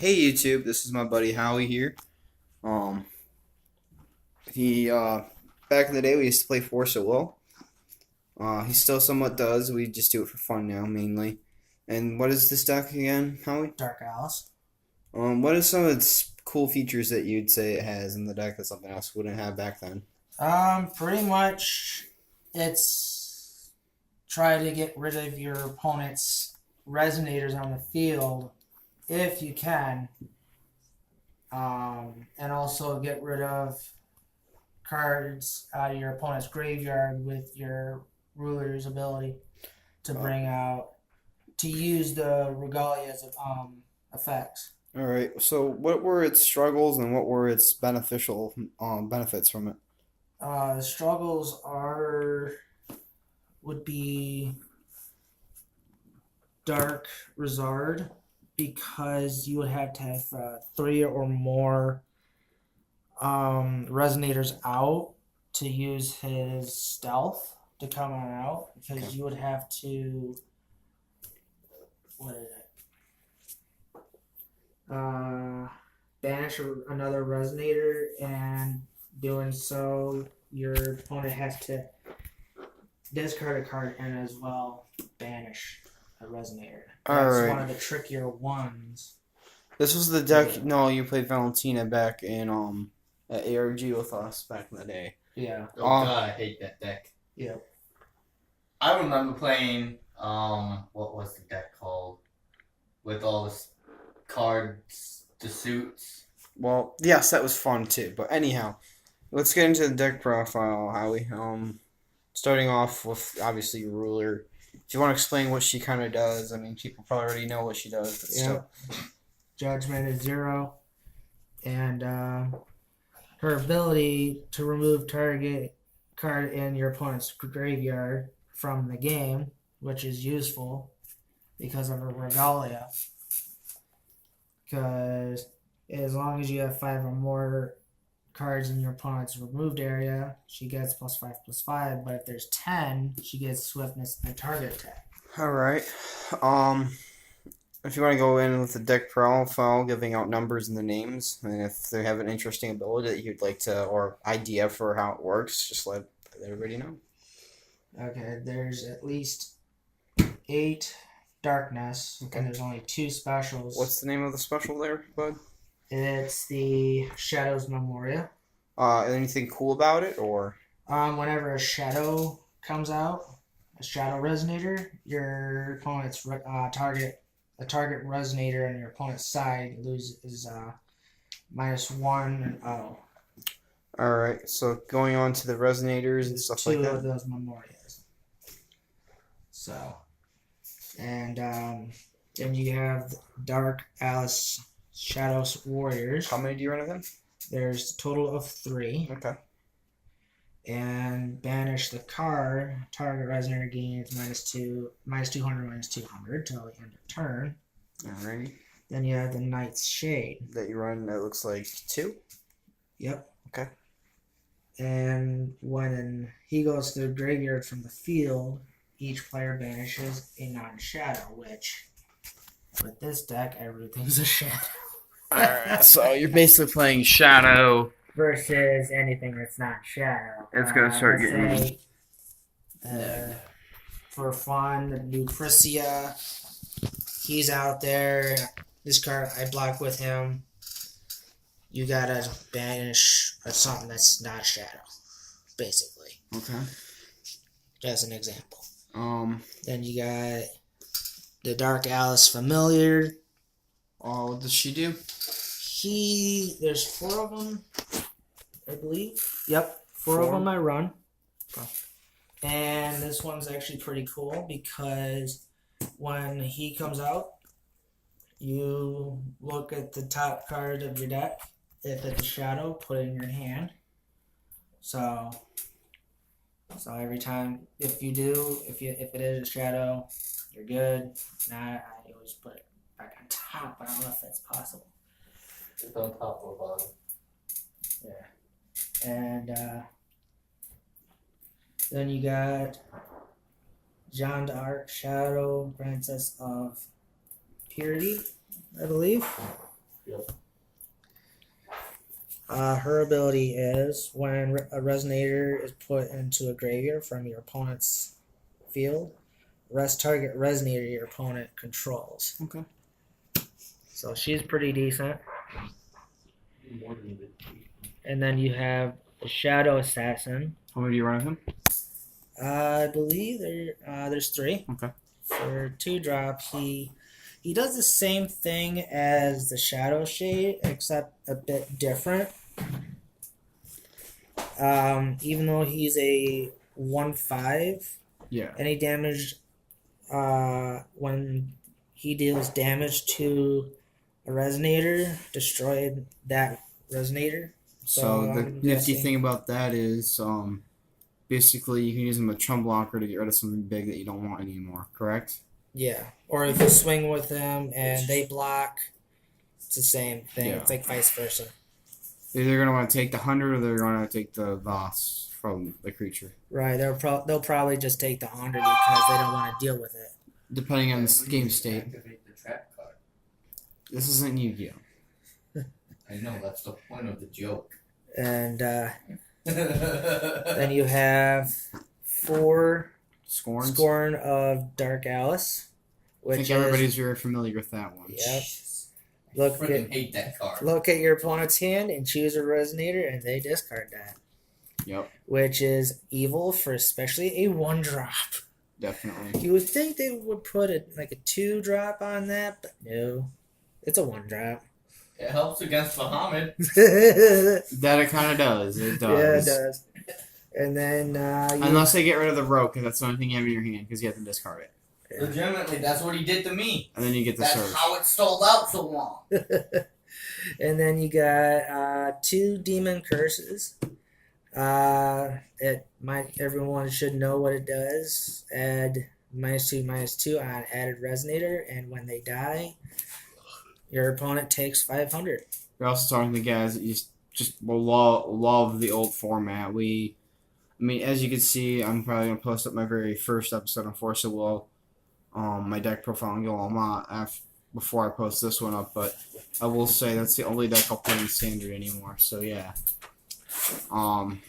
Hey YouTube, this is my buddy Howie here. Um, he back in the day we used to play Force at Will. He still somewhat does. We just do it for fun now mainly. And what is this deck again, Howie? Dark Alice. What are some of its cool features that you'd say it has in the deck that something else wouldn't have back then? Pretty much it's try to get rid of your opponent's resonators on the field if you can. And also get rid of cards out of your opponent's graveyard with your ruler's ability to bring out to use the Regalia's effects. All right. So what were its struggles and what were its beneficial benefits from it? The struggles would be Dark Rizard because you would have to have three or more resonators out to use his stealth to come on out because Okay. you would have to what is it? Banish another resonator, and doing so your opponent has to discard a card and as well banish a resonator. All That's right. one of the trickier ones. This was the deck. No, you played Valentina back in at ARG with us back in the day. Yeah. Oh god, I hate that deck. Yeah. I remember playing what was the deck called? With all the cards, the suits. Well, yes, that was fun too. But anyhow, let's get into the deck profile, Howie. Starting off with obviously your ruler. If you want to explain what she kind of does, I mean, people probably already know what she does, but still. Judgment is 0, and her ability to remove target card in your opponent's graveyard from the game, which is useful because of her Regalia. Because as long as you have 5 or more cards in your opponent's removed area, she gets +5/+5. But if there's 10, she gets swiftness and target attack. All right. If you want to go in with the deck profile, giving out numbers and the names, and if they have an interesting ability that you'd like to or idea for how it works, just let everybody know. Okay, there's at least 8 darkness, and there's only 2 specials. What's the name of the special there, bud? It's the Shadows Memoria. Anything cool about it, or? Whenever a shadow comes out, a shadow resonator, your opponent's target resonator on your opponent's side loses -1 and 0. All right. So going on to the resonators and stuff like Two that. of those Memorias. So, and then you have Dark Alice Shadows Warriors. How many do you run of them? There's a total of 3. Okay. And banish the card. Target resonator gains -200, -200 till the end of turn. Alrighty. Then you have the Knight's Shade. That you run, that looks like 2. Yep. Okay. And when he goes to the graveyard from the field, each player banishes a non-shadow, which with this deck, everything's a shadow. Alright, so you're basically playing Shadow. Versus anything that's not shadow. It's gonna start let's getting. say, for fun, Lucretia. He's out there. This card, I block with him. You gotta banish something that's not shadow, basically. Okay. As an example. Then Then you got the Dark Alice Familiar. what does she do? There's 4 of them, I believe. Yep, 4 of them I run. Okay. And this one's actually pretty cool because when he comes out, you look at the top card of your deck. If it's a shadow, put it in your hand. So every time, if it is a shadow, you're good. If not, I always put it back on top. I don't know if that's possible. It's on top or bottom. Yeah. And then you got Jeanne d'Arc, Shadow, Princess of Purity, I believe. Her ability is when a resonator is put into a graveyard from your opponent's field, rest target resonator your opponent controls. Okay. So she's pretty decent. And then you have the Shadow Assassin. How many do you run of him? I believe there's 3. Okay. For 2 drops, he does the same thing as the Shadow Shade, except a bit different. Even though he's a 1/5, Yeah. any damage when he deals damage to a resonator, destroyed that resonator. So the I'm nifty guessing- thing about that is, basically you can use him as a chum blocker to get rid of something big that you don't want anymore. Correct? Yeah, or if you swing with them and they block, it's the same thing. Yeah. It's like vice versa. They're either gonna want to take the 100 or they're gonna take the loss from the creature, Right, they'll probably just take the 100 because they don't want to deal with it. depending on the game state. Activate the trap card. This isn't Yu-Gi-Oh. I know, that's the point of the joke. And then you have 4 Scorns. Scorn of Dark Alice, I which think is everybody's very familiar with that one. Yep. I look freaking at hate that card. look at your opponent's hand and choose a resonator, and they discard that, Yep, which is evil for especially a 1-drop. definitely. You would think they would put a 2-drop on that, but no, it's a 1-drop. It helps against Bahamut. That it kind of does. It does. Yeah, it does. And then Unless they get rid of the rogue, because that's the only thing you have in your hand, because you have to discard it. Legitimately, that's what he did to me. And then you get the That's surge. how it stalled out so long. and then you got 2 demon curses. Everyone should know what it does. Add -2/-2 on added resonator, and when they die, your opponent takes 500. We're also talking to guys that just love the old format. As you can see, I'm probably gonna post up my very first episode on Force of Will, my deck profile and Gilmont before I post this one up. But I will say that's the only deck I'll play in standard anymore. So yeah. You're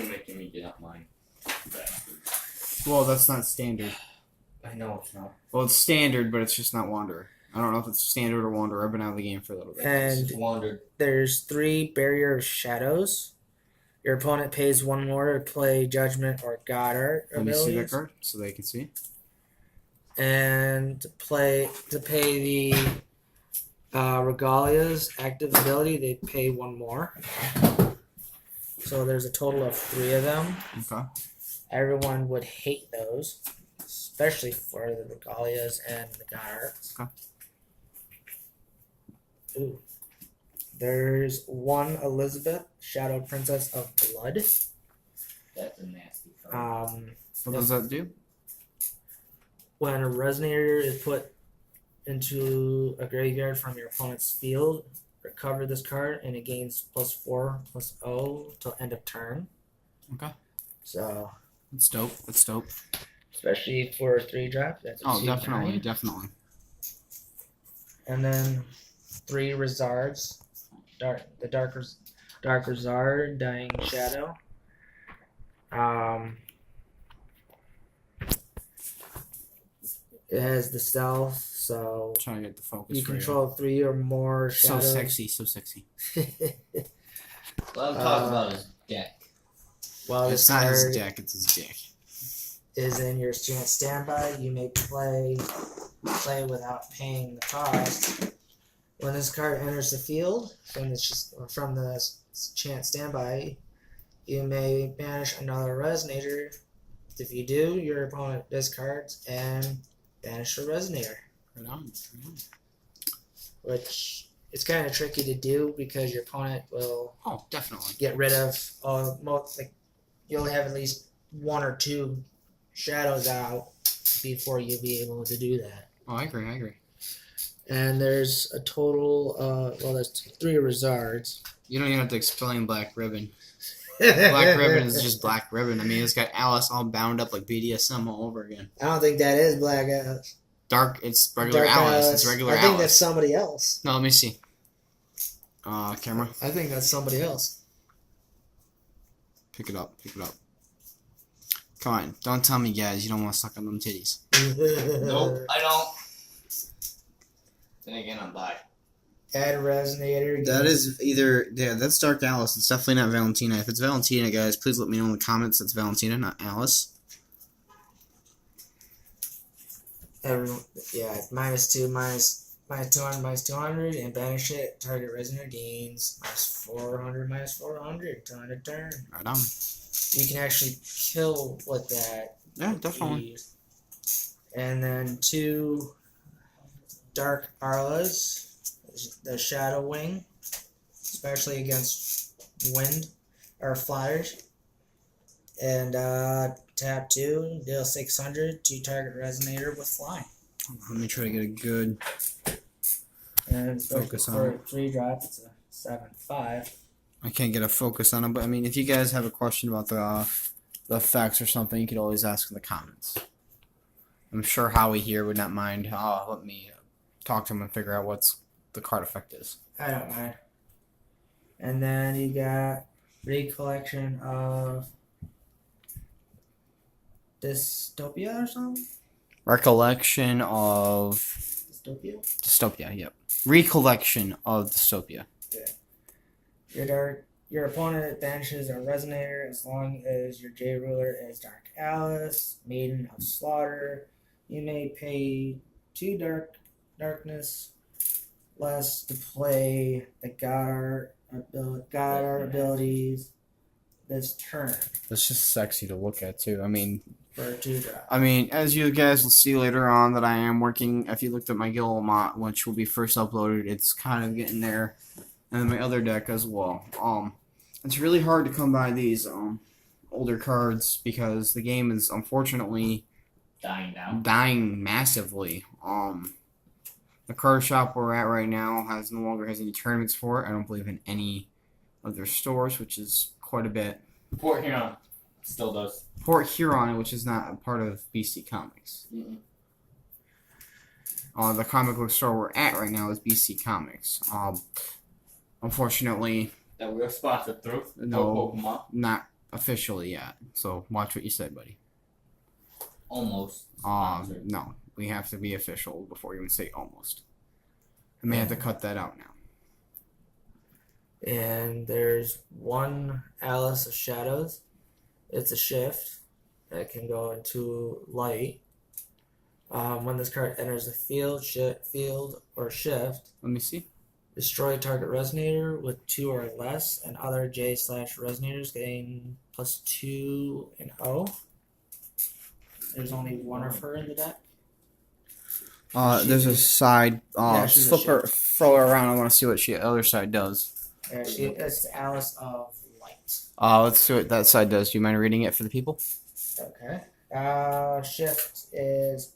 making me get up mine. Well, that's not standard. I know it's not. Well, it's standard, but it's just not Wanderer. I don't know if it's standard or Wanderer. I've been out of the game for a little bit. And Wandered. there's 3 Barrier of Shadows. Your opponent pays 1 more to play Judgment or God Art Let me see that abilities. card so they can see. And to pay the Regalia's active ability, they pay 1 more. So there's a total of 3 of them. Okay. Everyone would hate those, especially for the Regalias and the God Arts. Okay. Ooh. There's 1 Elizabeth, Shadow Princess of Blood. That's a nasty card. What does that do? When a resonator is put into a graveyard from your opponent's field, recover this card and it gains +4/+0 till end of turn. Okay. So, That's dope. That's dope. especially for a 3-drop, that's a Oh, super definitely, nice. definitely. And then 3 Rizards, the Dark Rizard, Dying Shadow. It has the stealth, so Trying to get the focus. you for control 3 or more So shadows. sexy, so sexy. What I'm talking about is deck. While this It's not his card deck, it's his dick. is in your chance standby, you may play without paying the cost. When this card enters the field from the chance standby, you may banish another resonator. If you do, your opponent discards and banish the resonator, Right on. which is kind of tricky to do because your opponent will Oh, definitely. get rid of you'll have at least 1 or 2 shadows out before you'll be able to do that. Oh, I agree. And there's a total there's 3 Rizards. You don't even have to explain Black Ribbon. Black Ribbon is just Black Ribbon. I mean, it's got Alice all bound up like BDSM all over again. I don't think that is Black Alice. Dark. It's regular Dark Alice. It's regular I think Alice. that's somebody else. No, let me see. Camera. I think that's somebody else. Pick it up. Pick it up. Come on. Don't tell me, guys, you don't want to suck on them titties. Nope, I don't. Then again, I'm bi. Add resonator. That is either that's Dark Alice. It's definitely not Valentina. If it's Valentina, guys, please let me know in the comments that's Valentina, not Alice. Everyone, yeah, -2, -200, -200, and banish it. Target resonator gains -400, -400 to end a turn. Right on. You can actually kill with that. Yeah, definitely. Use. And then 2 Dark Arlas, the Shadow Wing, especially against wind or flyers. And tap 2, deal 600 to target resonator with flying. Let me try to get a good And focus on for it. 3 drop, it's a 7/5. I can't get a focus on it, but I mean, if you guys have a question about the effects or something, you could always ask in the comments. I'm sure Howie here would not mind. Let me talk to him and figure out what's the card effect is. I don't mind. And then you got recollection of Dystopia or something? Recollection of Dystopia? Dystopia, yep. Recollection of Dystopia. Your opponent banishes a resonator as long as your J ruler is Dark Alice, Maiden of Slaughter. You may pay 2 darkness less to play the God Art abilities this turn That's just sexy to look at too. I mean, for a 2 drop. as you guys will see later on that I am working. If you looked at my Guillemot, which will be first uploaded, it's kind of getting there, and then my other deck as well. It's really hard to come by these older cards because the game is unfortunately Dying now. dying massively. The card shop we're at right now no longer has any tournaments for it. I don't believe in any of their stores, which is quite a bit. Port Huron still does. Port Huron, which is not a part of BC Comics. Mm-mm. The comic book store we're at right now is BC Comics. Unfortunately, That we're sponsored through. No. Pokemon. not officially yet. So watch what you said, buddy. Almost. Sponsored. No, we have to be official before you even say almost. I may have to cut that out now. And there's 1 Alice of Shadows. It's a shift that can go into light. When this card enters the field or shift, Let me see. destroy target resonator with 2 or less, and other J/resonators gain +2 and 0. There's only 1 of her in the deck. There's a side. Yeah, she's a Throw her around. I want to see what the other side does. It's Alice of Light. Let's see what that side does. Do you mind reading it for the people? Okay. Shift is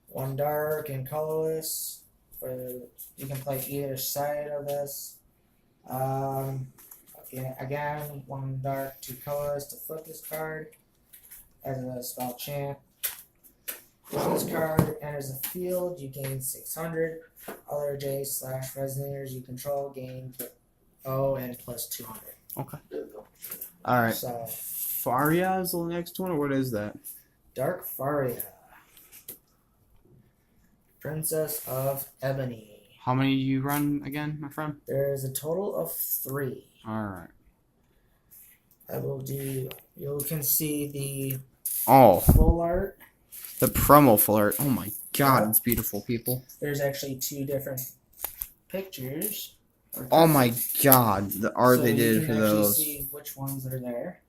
1 dark and colorless. You can play either side of this. Again, 1 dark, 2 colorless to flip this card as a spell chant. When this card enters the field, you gain 600. Other J/resonators you control gain 0 and +200. Okay. There we go. All right. So, Faria is the next one, or what is that? Dark Faria. Princess of Ebony. How many do you run again, my friend? There is a total of 3. All right. I will do. You can see the Oh, full art. the promo flirt. Oh my God, Yeah. it's beautiful, people. There's actually 2 different pictures. Oh my God, the art So they you did can for actually those. see which ones are there.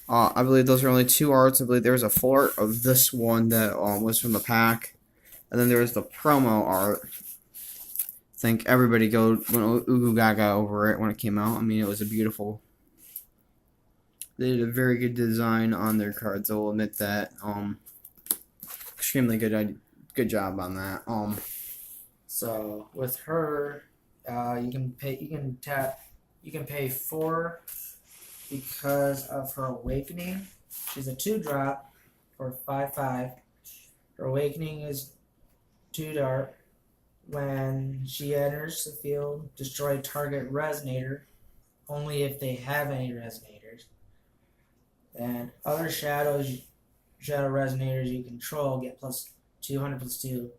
I believe those are only 2 arts. I believe there was a full art of this one that was from the pack, and then there was the promo art. I think everybody went Ugu Gaga over it when it came out. I mean, it was a beautiful. They did a very good design on their cards. I will admit that. Extremely good job on that. So with her, you can pay 4 because of her awakening. She's a 2 drop for 5/5. Her awakening is 2 dart. When she enters the field, destroy target resonator, only if they have any resonators. And other shadow resonators you control get plus 200 plus 2.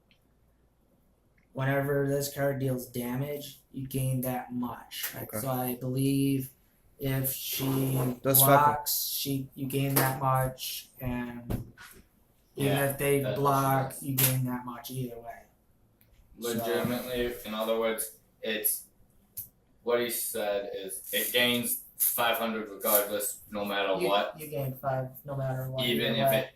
Whenever this card deals damage, you gain that much. Okay. So I believe if she That's blocks, you gain that much, and even Yeah, if they that's block, true. you gain that much either way. Legitimately, in other words, it's what he said is it gains 500 regardless, no matter what. You gain 5 no matter what. Even either if way. it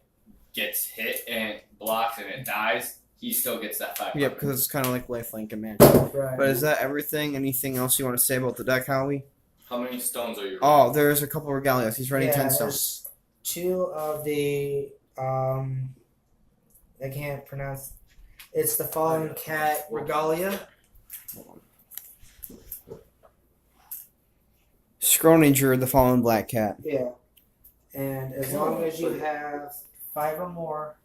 gets hit and it blocks and it dies, he still gets that 500. Yep, because it's kind of like lifelink and magic. Right. But is that everything? Anything else you want to say about the deck, Howie? How many stones are you? Oh, there's a couple regalias. He's running 10 stones. There's 2 of the I can't pronounce. It's the Fallen Cat Regalia. Scroninger, the Fallen Black Cat. Yeah. And as long as you have 5 or more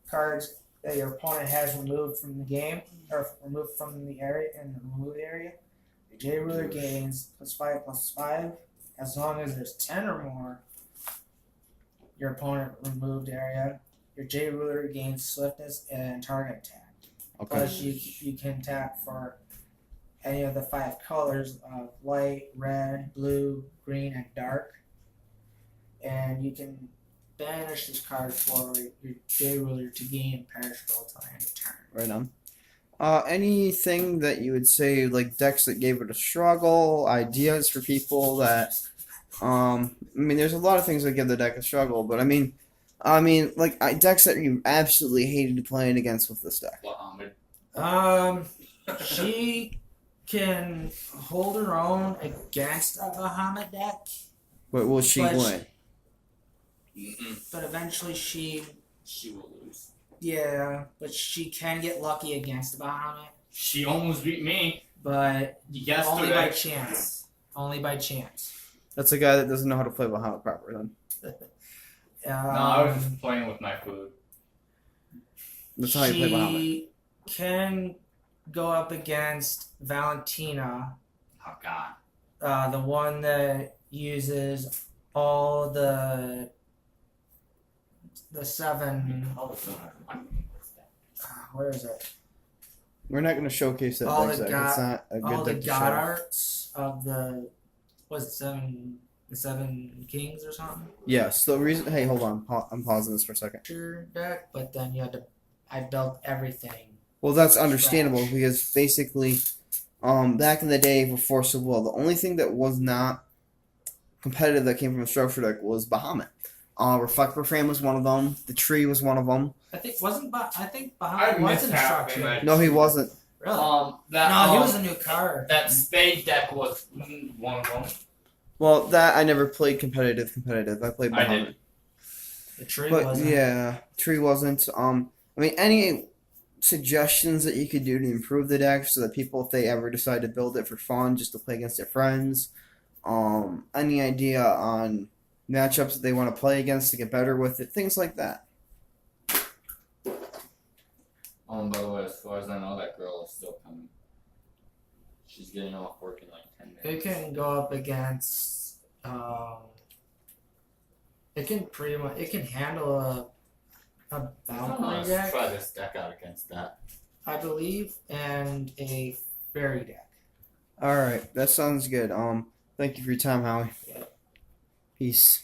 cards that your opponent has removed from the game, or removed from the area in the removed area, your J Ruler gains +5/+5. As long as there's 10 or more your opponent removed area, your J Ruler gains swiftness and target attack. Okay. Plus, you can tap for any of the 5 colors of white, red, blue, green, and dark. And you can banish this card for your J Ruler to gain perishable until end of turn. Right on. Anything that you would say, like decks that gave it a struggle, ideas for people that, I mean, there's a lot of things that give the deck a struggle, but I mean, like decks that you absolutely hated playing against with this deck. Muhammad. She can hold her own against a Bahamut deck, But will she But win? but eventually She will lose. but she can get lucky against a Bahamut, She almost beat me but only by yesterday. chance. Only by chance. That's a guy that doesn't know how to play Bahamut proper. Then No, I was just playing with my food. that's how you play Bahamut. She can go up against Valentina, Oh God. the one that uses all the 7. Where is it? We're not going to showcase that All deck. the Zach. It's not a All good the deck to god show. arts of the the 7 kings or something. Yes. The reason. Hey, hold on. I'm pausing this for a second. Your deck, but then you had to. I built everything. Well, that's understandable because basically, back in the day for Force of Will, the only thing that was not competitive that came from a structure deck was Bahamut. Reflect Refrain was one of them. The Tree was one of them. I think I think I Bahamut was missed in half structure. of it. No, he wasn't. Really? That No, he was a new card. that spade deck was one of them. Well, that I never played competitive. I played I Bahamut. did. The tree But wasn't. yeah, Tree wasn't. I mean, any suggestions that you could do to improve the deck so that people, if they ever decide to build it for fun, just to play against their friends, any idea on matchups that they want to play against to get better with it, things like that. By the way, as far as I know, that girl is still coming. She's getting off work in like 10 It minutes. can go up against. It can pretty much. It can handle a Valkyrie Let's deck, try this deck out against that. I believe, and a fairy deck. All right, that sounds good. Thank you for your time, Howie. Yeah. Peace.